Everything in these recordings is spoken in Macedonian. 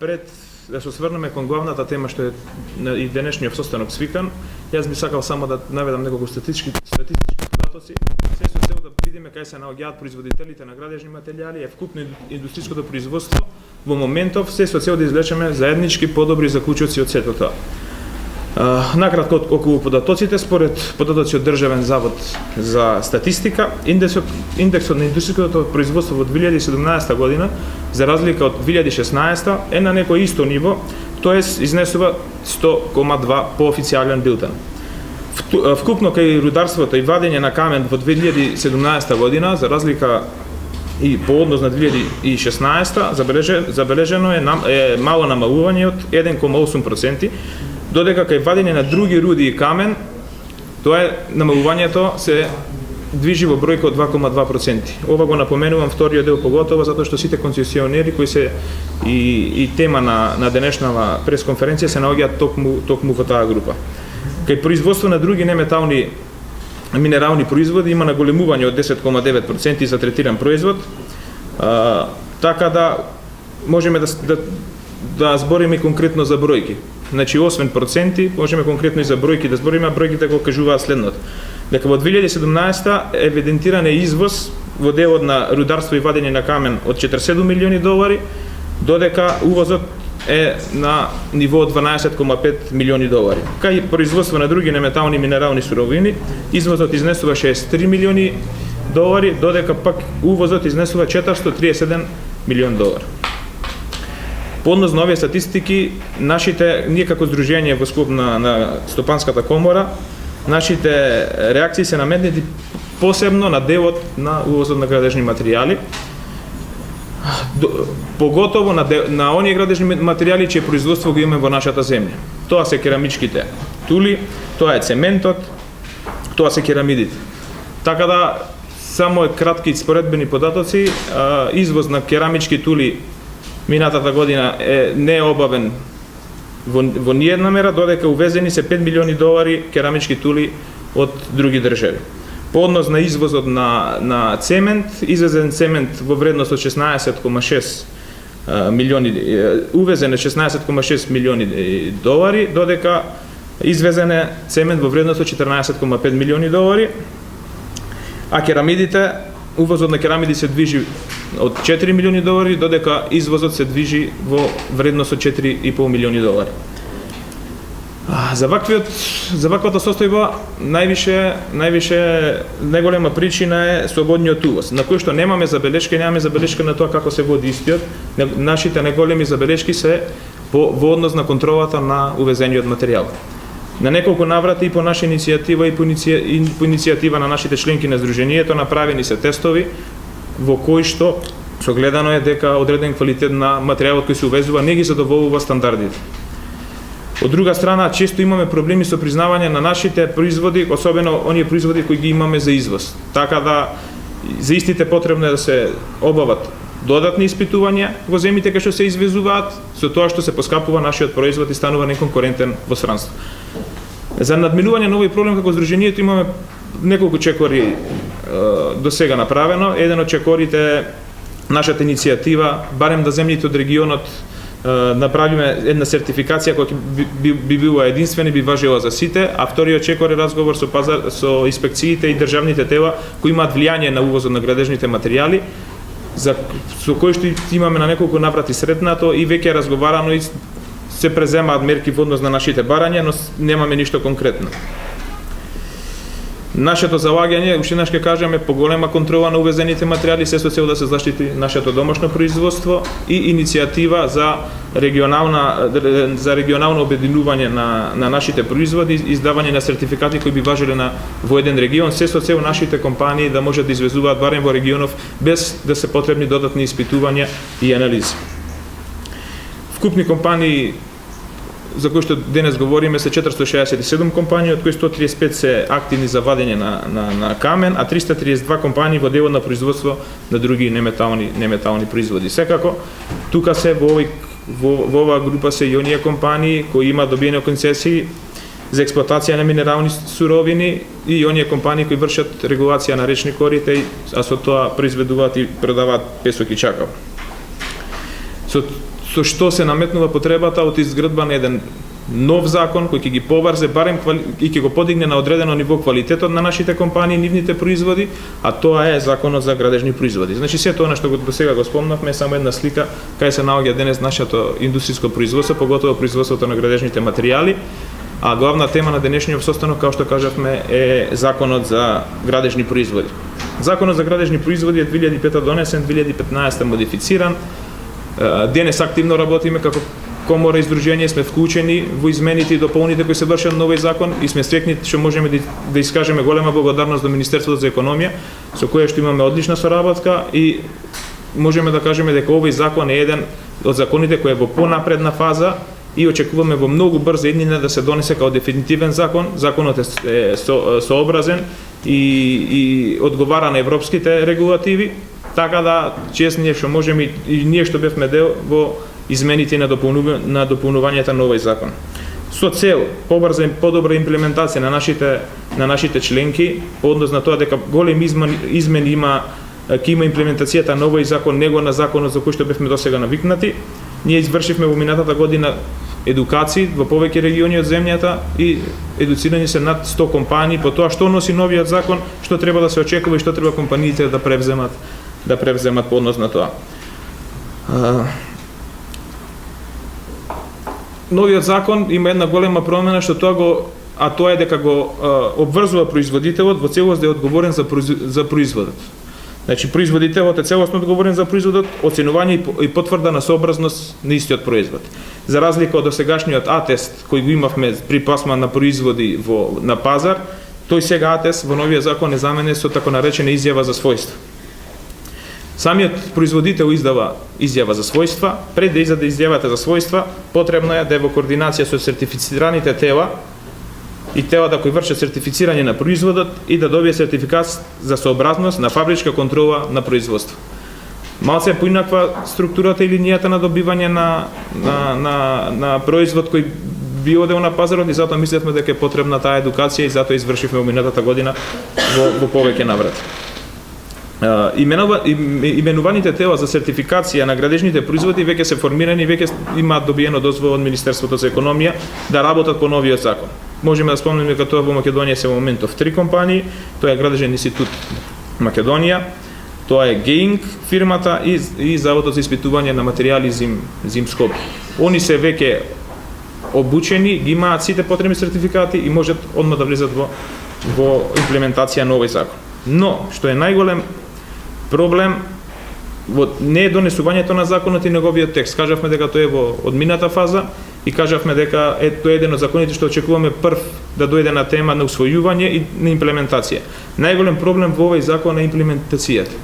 Пред да се осврнеме кон главната тема што е и денешниот состанок свикан, јас би сакал само да наведам неколку статистички податоци, се со цел да видиме кај се наоѓаат производителите на градежни материјали, вкупно индустријското производство во моментов, се со цел да извлечеме заеднички подобри заклучоци од сето тоа. Накратко околу податоците, според податоци од Државен завод за статистика, индексот на индустријското производство во 2017 година, за разлика од 2016, е на некој исто ниво, тоест изнесува 100,2 по официјален билтен. Вкупно кај рударството и вадење на камен во 2017 година, за разлика и по однос на 2016, забележено е мало намалување од 1,8%, додека кај вадење на други руди и камен, тоа намалувањето се движи во бројка од 2,2%. Ова го напоменувам вториот дел поготово затоа што сите концесионери кои се и тема на денешнава пресконференција се наоѓаат токму во таа група. Кај производство на други неметални минерални производи има наголемување од 10,9% за третиран производ, така да можеме да збориме конкретно за бројки. Значи, освен проценти, можеме конкретно и за бројки да збориме, а бројките го кажуваат следното. Дека во 2017 евидентиран е извоз во делот на рударство и вадење на камен од 47 милиони долари, додека увозот е на ниво од 12,5 милиони долари. Кај производство на други неметални минерални суровини, извозот изнесува 63 милиони долари, додека пак увозот изнесува 431 милион долари. По однос на овие статистики, ние како здружение во склоп на Стопанската комора, нашите реакции се наметнати посебно на делот на увозот на градежни материјали, поготово на оние градежни материјали чие производство го имаме во нашата земја. Тоа се керамичките тули, тоа е цементот, тоа се керамидите. Така да, само кратки споредбени податоци, извоз на керамички тули минатата година не е обавен во ниедна мера, додека увезени се 5 милиони долари керамички тули од други држави. По однос на извозот на цемент, извезен цемент во вредност од 16,6 милиони, увезен е 16,6 милиони долари, додека извезен е цемент во вредност од 14,5 милиони долари, а керамидите, увозот на керамиди се движи од 4 милиони долари, додека извозот се движи во вредност од 4,5 милиони долари. За ваквата состојба најголема причина е слободниот увоз, на кој што немаме забелешка на тоа како се води истиот. Нашите најголеми забелешки се во однос на контролата на увезениот материјал. На неколку наврати и по наша иницијатива и по иницијатива на нашите членки на здруженијето направени се тестови во кои што согледано е дека одреден квалитет на материјалот кој се увезува не ги задоволува стандардите. Од друга страна, често имаме проблеми со признавање на нашите производи, особено оние производи кои ги имаме за извоз. Така да, за истите потребно е да се обават додатни испитувања во земјите кај што се извезуваат, со тоа што се поскапува нашиот производ и станува неконкурентен во странство. За надминување на овој проблем како здруженијето имаме неколку чекори до сега направено. Еден од чекорите е нашата иницијатива, барем да земјите од регионот направиме една сертификација која би била единствена и би важила за сите, а вториот чекор е разговор со инспекциите и државните тела кои имаат влијание на увозот на градежните материјали, со кои што имаме на неколку наврати сретнато и веќе разговарано и се преземаат мерки во однос на нашите барања, но немаме ништо конкретно. Нашето залагање, уште еднаш ќе кажеме, поголема контрола на увезените материјали, се со цел да се заштити нашето домашно производство и иницијатива за регионално обединување на нашите производи, издавање на сертификати кои би важеле во еден регион, се со цел нашите компании да можат да извезуваат барем во регионов без да се потребни додатни испитувања и анализи. Вкупни компании за кои што денес говориме се 467 компании, од кои 135 се активни за вадење на камен, а 332 компании во делот на производство на други неметални производи. Секако, тука се во оваа група се и оние компании кои имаат добиени концесии за експлоатација на минерални суровини и оние компании кои вршат регулација на речни корита, а со тоа произведуваат и продаваат песок и чакал. со што се наметнува потребата од изградба на еден нов закон кој ќе ги поврзе барем и ќе го подигне на одредено ниво квалитетот на нашите компании, нивните производи, а тоа е законот за градежни производи. Значи се тоа што до сега го спомнавме е само една слика кај се наоѓа денес нашето индустријско производство, поготово производството на градежните материјали, а главна тема на денешниот состанок, како што кажавме, е законот за градежни производи. Законот за градежни производи е 2005 донесен, 2015 модифициран. Денес активно работиме како Комора и Сдружение, сме вклучени во измените и дополните кои се вршат на овој закон и сме стрекни што можеме да искажеме голема благодарност до Министерството за економија, со кое што имаме одлична соработка и можеме да кажеме дека овој закон е еден од законите кој е во понапредна фаза и очекуваме во многу брза иднина да се донесе како дефинитивен закон. Законот е сообразен и одговара на европските регулативи, така да честние што можеме и ние што бевме дел во измените на дополнувањето на овој закон. Со цел побрза и подобра имплементација на нашите членки, по однос на тоа дека големи измени ќе има имплементацијата на овој закон, него на законот за кој што бевме досега навикнати, ние извршивме во минатата година едукации во повеќе региони од земјата и едуцирани се над 100 компании по тоа што носи новиот закон, што треба да се очекува и што треба компаниите да превземат по однос на тоа. Новиот закон има една голема промена што тоа е дека го обврзува производителот во целост да е одговорен за производот. Значи производителот е целосно одговорен за производот, оценување и потврда на сообразност на истиот производ. За разлика од досегашниот атест кој го имавме при пласман на производи на пазар, тој сега атест во новиот закон е заменен со така наречена изјава за својства. Самиот производител издава изјава за својства, пред да издаде изјавата за својства, потребно е да е во координација со сертифицираните тела и телата кои вршат сертифицирање на производот и да добие сертификат за сообразност на фабричка контрола на производство. Малце поинаква структурата и линијата на добивање на производ кој би одел на пазарот и затоа мислевме дека е потребна таа едукација и затоа извршивме во минатата година во повеќе наврати. Именуваните тела за сертификација на градежните производи веќе се формирани, веќе имаат добиено дозвола од Министерството за економија да работат по новиот закон. Можеме да спомнеме дека тоа во Македонија се во моментов 3 компании, тоа е Градежен институт Македонија, тоа е Геинг фирмата и Заводот за испитување на материјали Зим Скопје. Они се веќе обучени, ги имаат сите потребни сертификати и можат одма да влезат во имплементација на овој закон. Но, што е најголем проблем не е донесувањето на законот и неговиот текст. Кажавме дека тоа е во одмината фаза и кажавме дека тоа е еден од законите што очекуваме прв да дојде на тема на усвојување и на имплементација. Најголем проблем во овој закон е имплементацијата.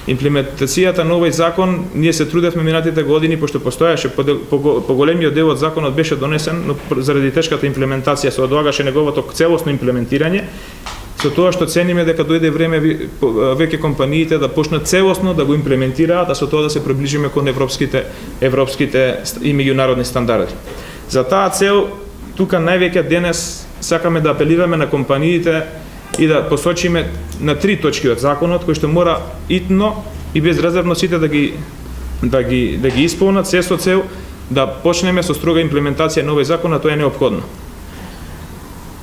Имплементацијата на овој закон, ние се трудевме минатите години, пошто постојаше поголемиот дел од законот беше донесен, но заради тешката имплементација се одлагаше неговото целосно имплементирање. Со тоа што цениме дека дојде време веќе компаниите да почнат целосно да го имплементираат, а со тоа да се приближиме кон европските и меѓународни стандарди. За таа цел, тука највеќе денес сакаме да апелираме на компаниите и да посочиме на 3 точки од законот кои што мора итно и безрезервно сите да ги исполнат, се со цел да почнеме со строга имплементација на овој закон, а тоа е неопходно.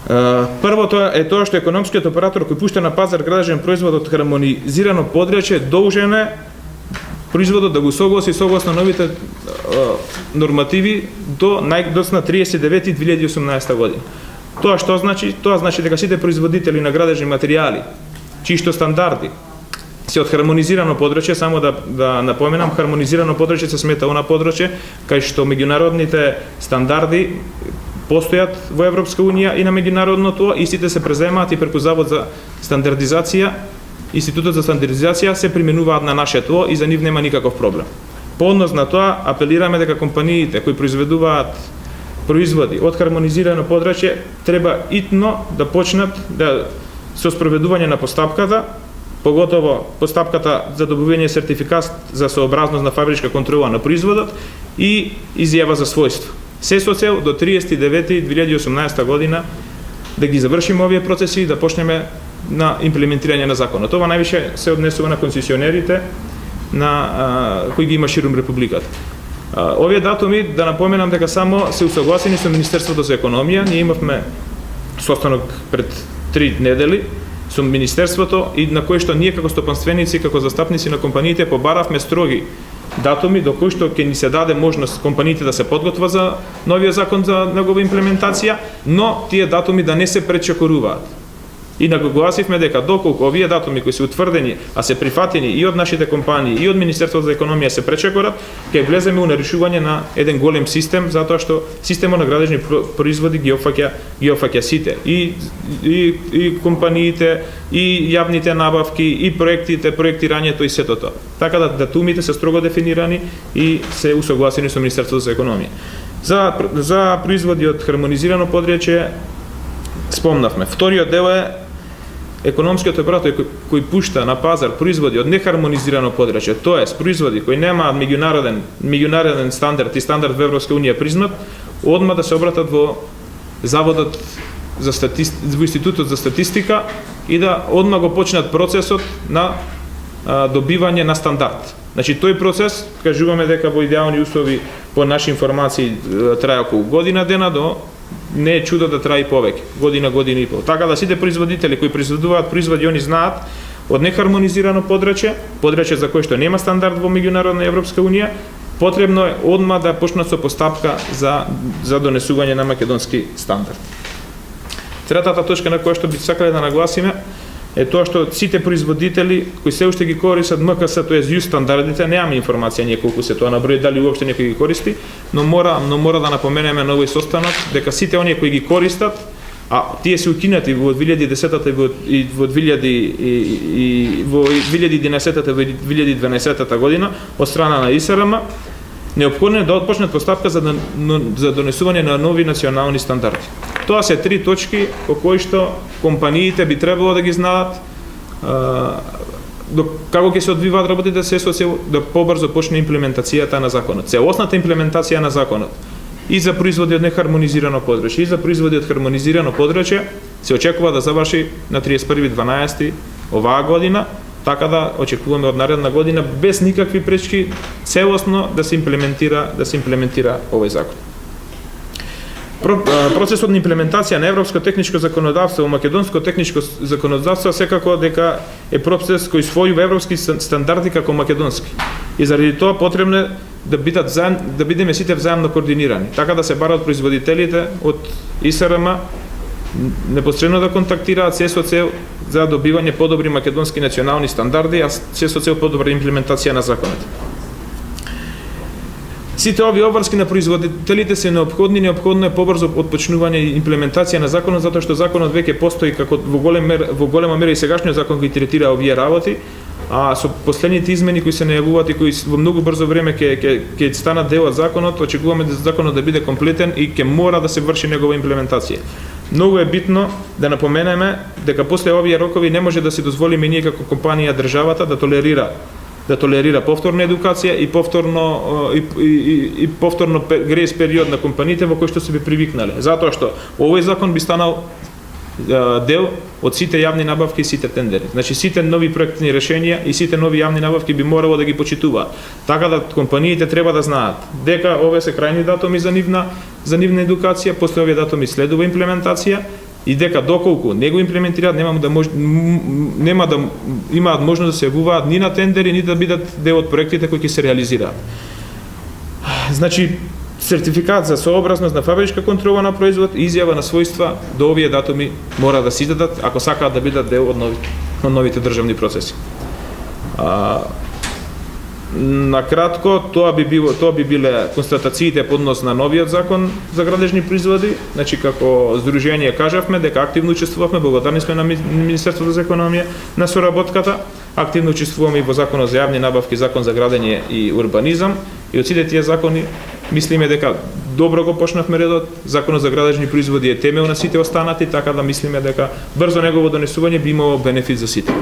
Првото е тоа што економскиот оператор кој пушта на пазар градежен производ од хармонизирано подрачје должен е производот да го согласи согласно новите нормативи до 39.2018 година. Тоа што значи? Тоа значи дека сите производители на градежни материјали, чии што стандарди се од хармонизирано подрачје, само да напоменам, хармонизирано подрачје се смета она подрачје кај што меѓународните стандарди постојат во Европска унија и на меѓународното, истите се преземаат и преку Завод за стандардизација, Институтот за стандардизација се применуваат на нашето и за нив нема никаков проблем. По однос на тоа, апелираме дека компаниите кои произведуваат производи од хармонизирано подрачје треба итно да почнат со спроведување на постапката, поготово постапката за добивање сертификат за сообразност на фабричка контрола на производот и изјава за својство. Се со цел до 39.2018 година да ги завршиме овие процеси и да почнеме на имплементирање на законот. Ова највише се однесува на концесионерите кои ги има ширум републиката. Овие датуми, да напоменам дека само се усогласени со Министерството за економија. Ние имавме состанок пред 3 недели со Министерството и на кој што ние како стопанственици, како застапници на компаниите побаравме строги датуми до кои што ќе ни се даде можност компаниите да се подготват за новиот закон за негова имплементација, но тие датуми да не се пречекоруваат. И нагласивме дека доколку овие датуми кои се утврдени, а се прифатени и од нашите компании и од Министерството за економија се пречекорат, ќе влеземе у нарушување на еден голем систем, затоа што системот на градежни производи ги опфаќа сите, и компаниите, и јавните набавки, и проектите, проектирањето и сето тоа. Така да датумите се строго дефинирани и се усогласени со Министерството за економија. За производи од хармонизирано подречје спомнавме. Вториот дел е економскиот оператор кој пушта на пазар производи од нехармонизирано подречје, тоест производи кои немаат меѓународен стандард и стандард во Европска унија признат, одма да се обратат во Заводот за во Институтот за статистика и да одма го почнат процесот на добивање на стандард. Значи тој процес, кажуваме дека во идеални услови по наши информации трае околу година дена, до не е чудо да трае и повеќе, година и пол. Така да сите производители кои произведуваат производи, они знаат од нехармонизирано подречје за кое што нема стандард во меѓународна Европска унија, потребно е одма да почнат со постапка за донесување на македонски стандард. Третата точка на која што би сакале да нагласиме е тоа што сите производители кои се уште ги користат МКС, тоест ЮС стандардите, немаме информација ние колку се тоа на број, дали уопште некој ги користи, но мора да напоменеме на овој состанок дека сите оние кои ги користат, а тие се укинати во 2010-та и во 2011-та и 2012-та година од страна на ИСРМ, неопходно е да отпочнат постапка за донесување на нови национални стандарди. Тоа се 3 точки по кои што компаниите би требало да ги знаат како ќе се одвиваат работите се со цел да побрзо почне имплементацијата на законот. Целосната имплементација на законот и за производи од нехармонизирано подречје и за производи од хармонизирано подречје се очекува да заврши на 31.12. оваа година, така да очекуваме од наредна година без никакви пречки целосно да се имплементира овој закон. Процесот на имплементација на европско техничко законодавство во македонско техничко законодавство секако дека е процес кој својува европски стандарди како македонски. И заради тоа потребно е да бидеме сите взаемно координирани, така да се бара од производителите од ИСРМ непосредно да контактираат се со цел за добивање подобри македонски национални стандарди, а се со цел подобра имплементација на законот. Сите овие обврски на производителите се неопходно е побрзо отпочнување и имплементација на законот, затоа што законот веќе постои како во голема мера и сегашниот закон кој третира овие работи, а со последните измени кои се најавуваат и кои во многу брзо време ќе станат дел од законот, очекуваме законот да биде комплетен и ќе мора да се врши негова имплементација. Многу е битно да напоменеме дека после овие рокови не може да се дозволиме ние како компанија државата да толерира повторна едукација и повторно грејс период на компаниите во кој што се би привикнале. Затоа што овој закон би станал дел од сите јавни набавки и сите тендери. Значи сите нови проектни решенија и сите нови јавни набавки би морало да ги почитуваат. Така да компаниите треба да знаат дека овие се крајни датуми за нивна едукација, после овие датуми следува имплементација и дека доколку не го имплементираат нема да имаат можност да се јавуваат ни на тендери, ни да бидат дел од проектите кои ќе се реализираат. Значи сертификат за сообразност на фабричка контрола на производ и изјава на својства до овие датуми мора да се издадат ако сакаат да бидат дел од новите државни процеси. Накратко, тоа би биле констатациите по однос на новиот закон за градежни производи. Значи како здружение кажавме дека активно учествувавме, благодарни сме на Министерството за економија на соработката, активно учествуваме и во законот за јавни набавки, закон за градење и урбанизам, и од сите тие закони мислиме дека добро го почнавме редот. Законот за градежни производи е темел на сите останати, така да мислиме дека брзо негово донесување би имало бенефит за сите.